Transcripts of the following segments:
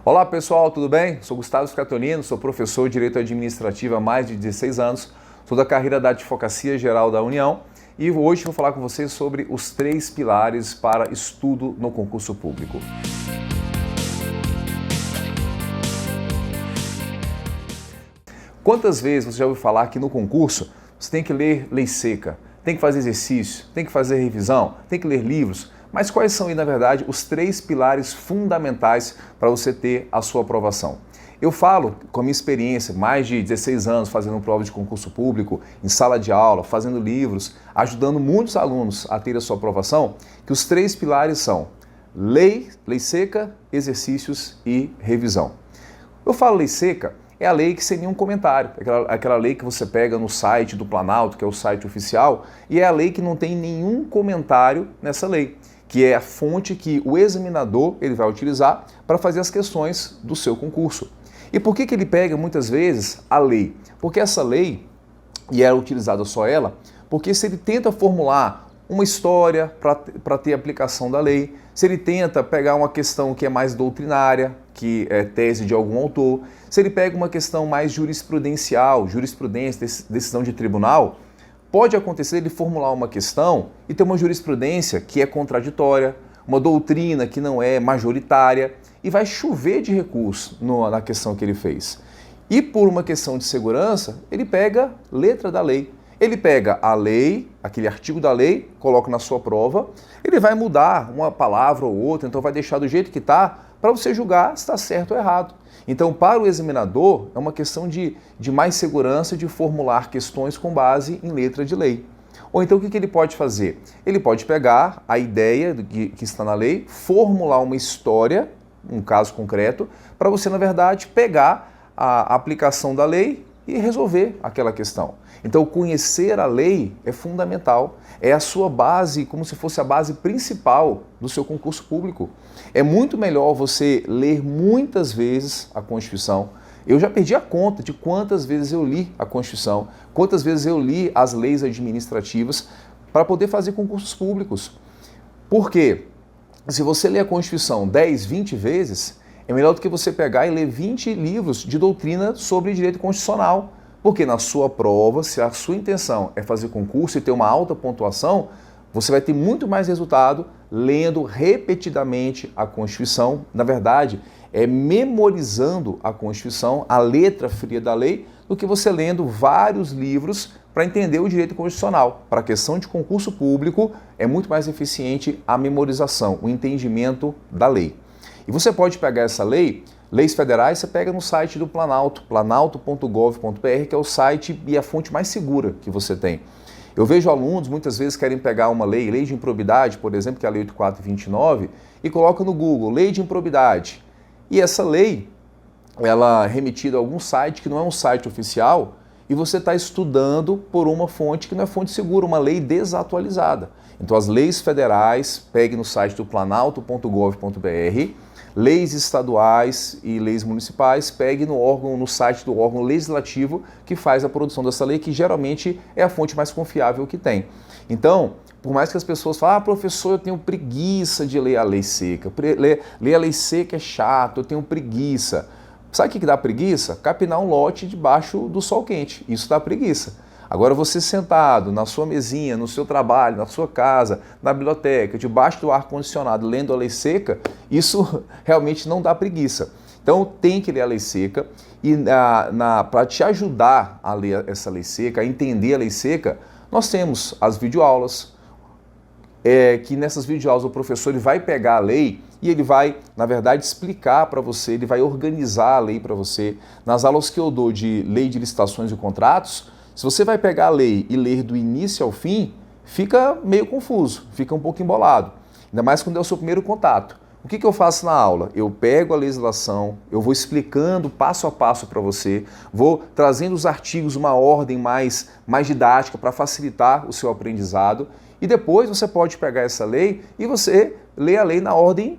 Olá pessoal, tudo bem? Sou Gustavo Scatonino, sou professor de Direito Administrativo há mais de 16 anos, sou da carreira da Advocacia Geral da União e hoje vou falar com vocês sobre os 3 pilares para estudo no concurso público. Quantas vezes você já ouviu falar que no concurso você tem que ler lei seca, tem que fazer exercício, tem que fazer revisão, tem que ler livros? Mas quais são, na verdade, os 3 pilares fundamentais para você ter a sua aprovação? Eu falo, com a minha experiência, mais de 16 anos fazendo prova de concurso público, em sala de aula, fazendo livros, ajudando muitos alunos a ter a sua aprovação, que os 3 pilares são lei seca, exercícios e revisão. Eu falo lei seca, é a lei que sem nenhum comentário, aquela lei que você pega no site do Planalto, que é o site oficial, e é a lei que não tem nenhum comentário nessa lei, que é a fonte que o examinador ele vai utilizar para fazer as questões do seu concurso. E por que ele pega muitas vezes a lei? Porque essa lei, e é utilizada só ela, porque se ele tenta formular uma história para ter aplicação da lei, se ele tenta pegar uma questão que é mais doutrinária, que é tese de algum autor, se ele pega uma questão mais jurisprudencial, jurisprudência, decisão de tribunal, pode acontecer ele formular uma questão e ter uma jurisprudência que é contraditória, uma doutrina que não é majoritária e vai chover de recurso na questão que ele fez. E por uma questão de segurança, ele pega letra da lei. Ele pega a lei, aquele artigo da lei, coloca na sua prova, ele vai mudar uma palavra ou outra, então vai deixar do jeito que está, para você julgar se está certo ou errado. Então, para o examinador, é uma questão de mais segurança de formular questões com base em letra de lei. Ou então, o que ele pode fazer? Ele pode pegar a ideia que está na lei, formular uma história, um caso concreto, para você, na verdade, pegar a aplicação da lei e resolver aquela questão. Então, conhecer a lei é fundamental, é a sua base, como se fosse a base principal do seu concurso público. É muito melhor você ler muitas vezes a Constituição. Eu já perdi a conta de quantas vezes eu li a Constituição, quantas vezes eu li as leis administrativas para poder fazer concursos públicos. Por quê? Se você ler a Constituição 10, 20 vezes, é melhor do que você pegar e ler 20 livros de doutrina sobre direito constitucional. Porque na sua prova, se a sua intenção é fazer concurso e ter uma alta pontuação, você vai ter muito mais resultado lendo repetidamente a Constituição. Na verdade, é memorizando a Constituição, a letra fria da lei, do que você lendo vários livros para entender o direito constitucional. Para a questão de concurso público, é muito mais eficiente a memorização, o entendimento da lei. E você pode pegar essa lei, leis federais, você pega no site do Planalto, planalto.gov.br, que é o site e a fonte mais segura que você tem. Eu vejo alunos, muitas vezes, querem pegar uma lei de improbidade, por exemplo, que é a Lei 8429, e coloca no Google, lei de improbidade. E essa lei, ela é remetida a algum site que não é um site oficial, e você está estudando por uma fonte que não é fonte segura, uma lei desatualizada. Então, as leis federais, pegue no site do planalto.gov.br, leis estaduais e leis municipais, pegue no site do órgão legislativo que faz a produção dessa lei, que geralmente é a fonte mais confiável que tem. Então, por mais que as pessoas falem, professor, eu tenho preguiça de ler a lei seca, ler a lei seca é chato, eu tenho preguiça. Sabe o que dá preguiça? Capinar um lote debaixo do sol quente, isso dá preguiça. Agora você sentado na sua mesinha, no seu trabalho, na sua casa, na biblioteca, debaixo do ar-condicionado, lendo a lei seca, isso realmente não dá preguiça. Então tem que ler a lei seca e para te ajudar a ler essa lei seca, a entender a lei seca, nós temos as videoaulas, que nessas videoaulas o professor ele vai pegar a lei e ele vai, na verdade, explicar para você, ele vai organizar a lei para você. Nas aulas que eu dou de lei de licitações e contratos, se você vai pegar a lei e ler do início ao fim, fica meio confuso, fica um pouco embolado. Ainda mais quando é o seu primeiro contato. O que eu faço na aula? Eu pego a legislação, eu vou explicando passo a passo para você, vou trazendo os artigos, uma ordem mais didática para facilitar o seu aprendizado. E depois você pode pegar essa lei e você lê a lei na ordem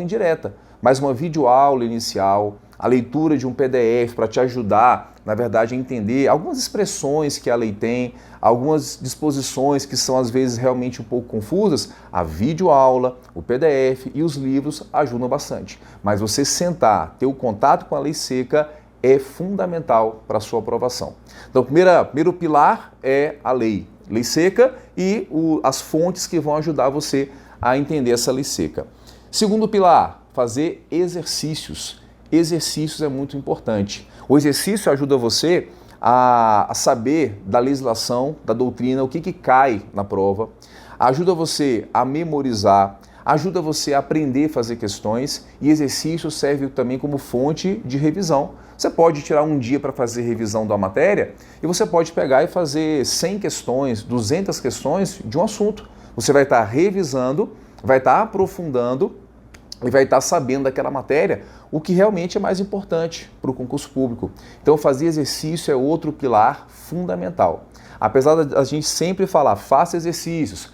direta. Mas uma videoaula inicial, a leitura de um PDF para te ajudar, na verdade, a entender algumas expressões que a lei tem, algumas disposições que são às vezes realmente um pouco confusas, a videoaula, o PDF e os livros ajudam bastante. Mas você sentar, ter o contato com a lei seca é fundamental para a sua aprovação. Então, o primeiro pilar é a lei seca e as fontes que vão ajudar você a entender essa lei seca. Segundo pilar, fazer exercícios. Exercícios é muito importante. O exercício ajuda você a saber da legislação, da doutrina, o que cai na prova, ajuda você a memorizar, ajuda você a aprender a fazer questões e exercício serve também como fonte de revisão. Você pode tirar um dia para fazer revisão da matéria e você pode pegar e fazer 100 questões, 200 questões de um assunto. Você vai estar revisando, vai estar aprofundando e vai estar sabendo daquela matéria o que realmente é mais importante para o concurso público. Então, fazer exercício é outro pilar fundamental. Apesar da gente sempre falar, faça exercícios.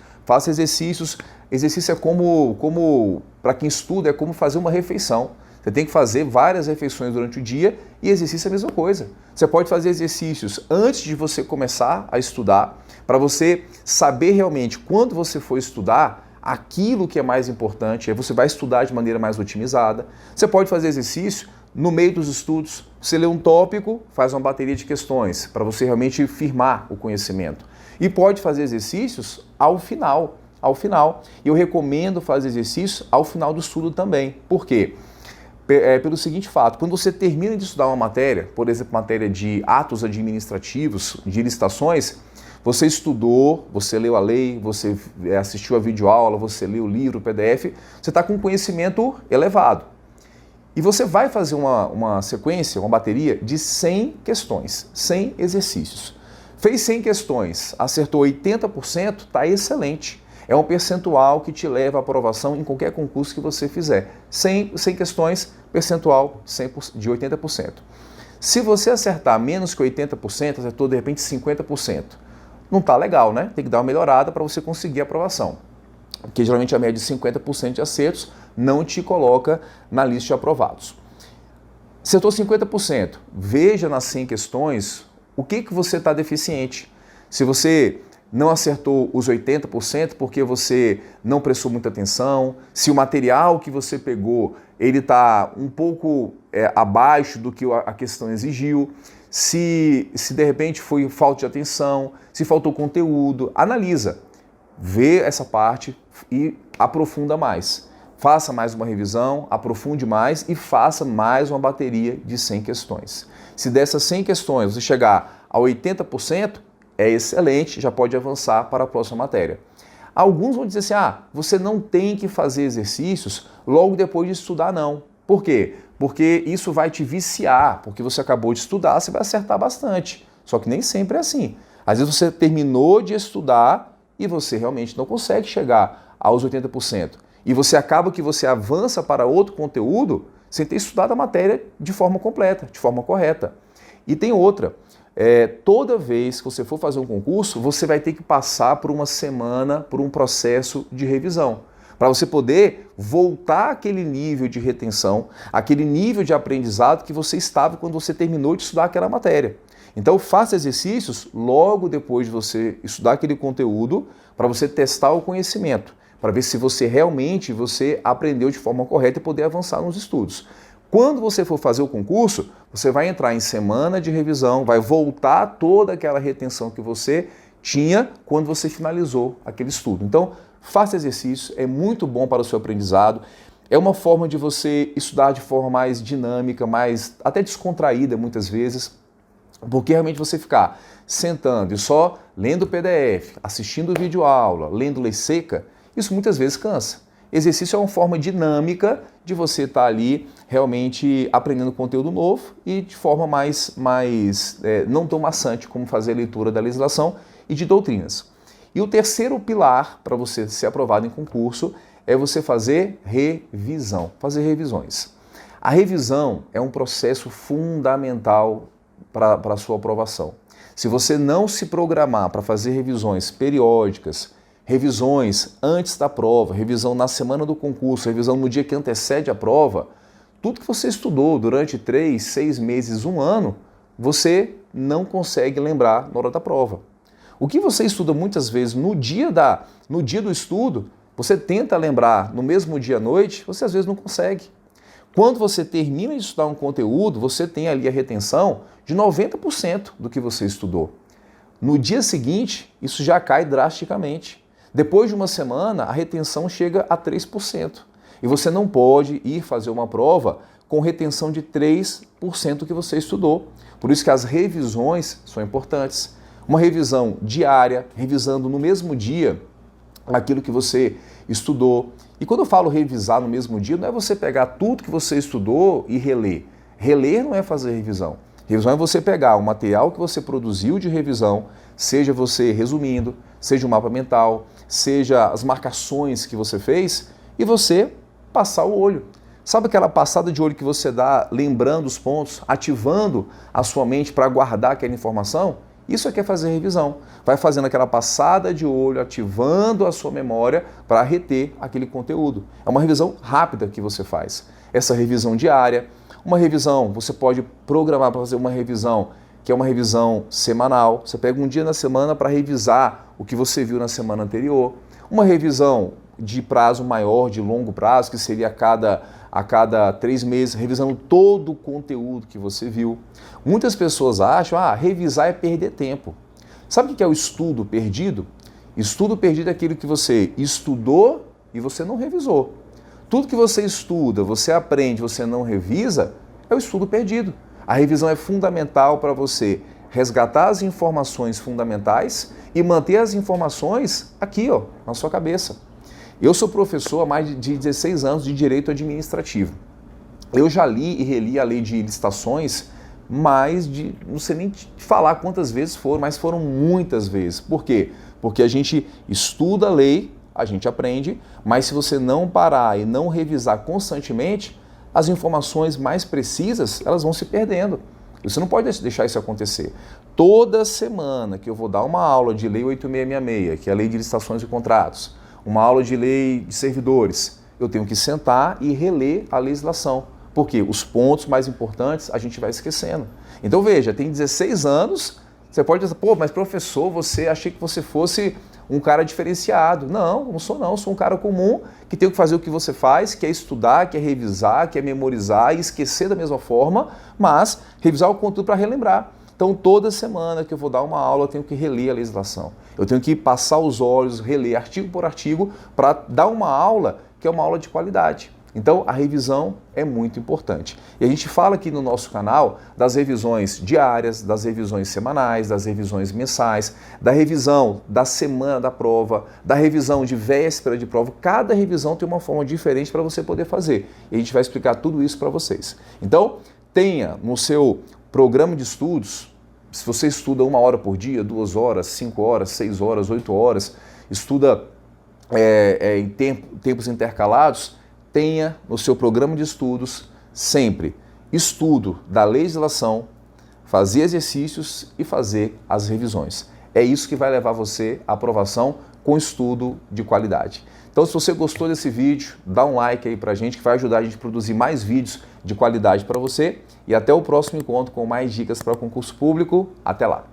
Exercício é como para quem estuda, é como fazer uma refeição. Você tem que fazer várias refeições durante o dia e exercício é a mesma coisa. Você pode fazer exercícios antes de você começar a estudar, para você saber realmente quando você for estudar, aquilo que é mais importante, aí você vai estudar de maneira mais otimizada. Você pode fazer exercício no meio dos estudos. Você lê um tópico, faz uma bateria de questões, para você realmente firmar o conhecimento. E pode fazer exercícios ao final. E eu recomendo fazer exercícios ao final do estudo também. Por quê? Pelo seguinte fato, quando você termina de estudar uma matéria, por exemplo, matéria de atos administrativos, de licitações, você estudou, você leu a lei, você assistiu a videoaula, você leu o livro, o PDF, você está com um conhecimento elevado. E você vai fazer uma sequência, uma bateria de 100 questões, 100 exercícios. Fez 100 questões, acertou 80%, está excelente. É um percentual que te leva à aprovação em qualquer concurso que você fizer. 100 questões, percentual de 80%. Se você acertar menos que 80%, acertou de repente 50%. Não está legal, né? Tem que dar uma melhorada para você conseguir a aprovação. Porque geralmente a média de 50% de acertos não te coloca na lista de aprovados. Acertou 50%, veja nas 100 questões o que você está deficiente. Se você não acertou os 80% porque você não prestou muita atenção, se o material que você pegou ele está um pouco abaixo do que a questão exigiu, se de repente foi falta de atenção, se faltou conteúdo, analisa, vê essa parte e aprofunda mais. Faça mais uma revisão, aprofunde mais e faça mais uma bateria de 100 questões. Se dessas 100 questões você chegar a 80%, é excelente, já pode avançar para a próxima matéria. Alguns vão dizer assim, você não tem que fazer exercícios logo depois de estudar, não. Por quê? Porque isso vai te viciar, porque você acabou de estudar, você vai acertar bastante. Só que nem sempre é assim. Às vezes você terminou de estudar e você realmente não consegue chegar aos 80%. E você acaba que você avança para outro conteúdo sem ter estudado a matéria de forma completa, de forma correta. E tem outra. Toda vez que você for fazer um concurso, você vai ter que passar por uma semana, por um processo de revisão, para você poder voltar àquele nível de retenção, aquele nível de aprendizado que você estava quando você terminou de estudar aquela matéria. Então faça exercícios logo depois de você estudar aquele conteúdo, para você testar o conhecimento, para ver se você realmente aprendeu de forma correta e poder avançar nos estudos. Quando você for fazer o concurso, você vai entrar em semana de revisão, vai voltar toda aquela retenção que você tinha quando você finalizou aquele estudo. Então, faça exercício, é muito bom para o seu aprendizado, é uma forma de você estudar de forma mais dinâmica, mais até descontraída muitas vezes, porque realmente você ficar sentando e só lendo o PDF, assistindo videoaula, lendo lei seca, isso muitas vezes cansa. Exercício é uma forma dinâmica de você estar ali realmente aprendendo conteúdo novo e de forma mais não tão maçante como fazer a leitura da legislação e de doutrinas. E o terceiro pilar para você ser aprovado em concurso é você fazer revisão, fazer revisões. A revisão é um processo fundamental para a sua aprovação. Se você não se programar para fazer revisões periódicas, revisões antes da prova, revisão na semana do concurso, revisão no dia que antecede a prova, tudo que você estudou durante 3, 6 meses, um ano, você não consegue lembrar na hora da prova. O que você estuda muitas vezes no dia do estudo, você tenta lembrar no mesmo dia à noite, você às vezes não consegue. Quando você termina de estudar um conteúdo, você tem ali a retenção de 90% do que você estudou. No dia seguinte, isso já cai drasticamente. Depois de uma semana, a retenção chega a 3%. E você não pode ir fazer uma prova com retenção de 3% do que você estudou. Por isso que as revisões são importantes. Uma revisão diária, revisando no mesmo dia aquilo que você estudou. E quando eu falo revisar no mesmo dia, não é você pegar tudo que você estudou e reler. Reler não é fazer revisão. Revisão é você pegar o material que você produziu de revisão, seja você resumindo, seja o mapa mental, seja as marcações que você fez, e você passar o olho. Sabe aquela passada de olho que você dá lembrando os pontos, ativando a sua mente para guardar aquela informação? Isso é que é fazer revisão. Vai fazendo aquela passada de olho, ativando a sua memória para reter aquele conteúdo. É uma revisão rápida que você faz. Essa revisão diária, uma revisão, você pode programar para fazer uma revisão que é uma revisão semanal. Você pega um dia na semana para revisar o que você viu na semana anterior. Uma revisão de prazo maior, de longo prazo, que seria a cada 3 meses, revisando todo o conteúdo que você viu. Muitas pessoas acham, revisar é perder tempo. Sabe o que é o estudo perdido? Estudo perdido é aquilo que você estudou e você não revisou. Tudo que você estuda, você aprende, você não revisa, é o estudo perdido. A revisão é fundamental para você resgatar as informações fundamentais e manter as informações aqui, na sua cabeça. Eu sou professor há mais de 16 anos de Direito Administrativo. Eu já li e reli a lei de licitações não sei nem te falar quantas vezes foram, mas foram muitas vezes. Por quê? Porque a gente estuda a lei, a gente aprende, mas se você não parar e não revisar constantemente, as informações mais precisas, elas vão se perdendo. Você não pode deixar isso acontecer. Toda semana que eu vou dar uma aula de Lei 8666, que é a Lei de Licitações e Contratos, uma aula de lei de servidores, eu tenho que sentar e reler a legislação, porque os pontos mais importantes a gente vai esquecendo. Então veja, tem 16 anos, você pode dizer, mas professor, achei que você fosse um cara diferenciado. Não sou não, sou um cara comum que tem que fazer o que você faz, que é estudar, que é revisar, que é memorizar e esquecer da mesma forma, mas revisar o conteúdo para relembrar. Então, toda semana que eu vou dar uma aula, eu tenho que reler a legislação. Eu tenho que passar os olhos, reler artigo por artigo, para dar uma aula que é uma aula de qualidade. Então, a revisão é muito importante. E a gente fala aqui no nosso canal das revisões diárias, das revisões semanais, das revisões mensais, da revisão da semana da prova, da revisão de véspera de prova. Cada revisão tem uma forma diferente para você poder fazer. E a gente vai explicar tudo isso para vocês. Então, tenha no seu programa de estudos, se você estuda 1 hora por dia, 2 horas, 5 horas, 6 horas, 8 horas, estuda em tempos intercalados, tenha no seu programa de estudos sempre estudo da legislação, fazer exercícios e fazer as revisões. É isso que vai levar você à aprovação com estudo de qualidade. Então, se você gostou desse vídeo, dá um like aí pra gente, que vai ajudar a gente a produzir mais vídeos de qualidade para você. E até o próximo encontro com mais dicas para concurso público. Até lá!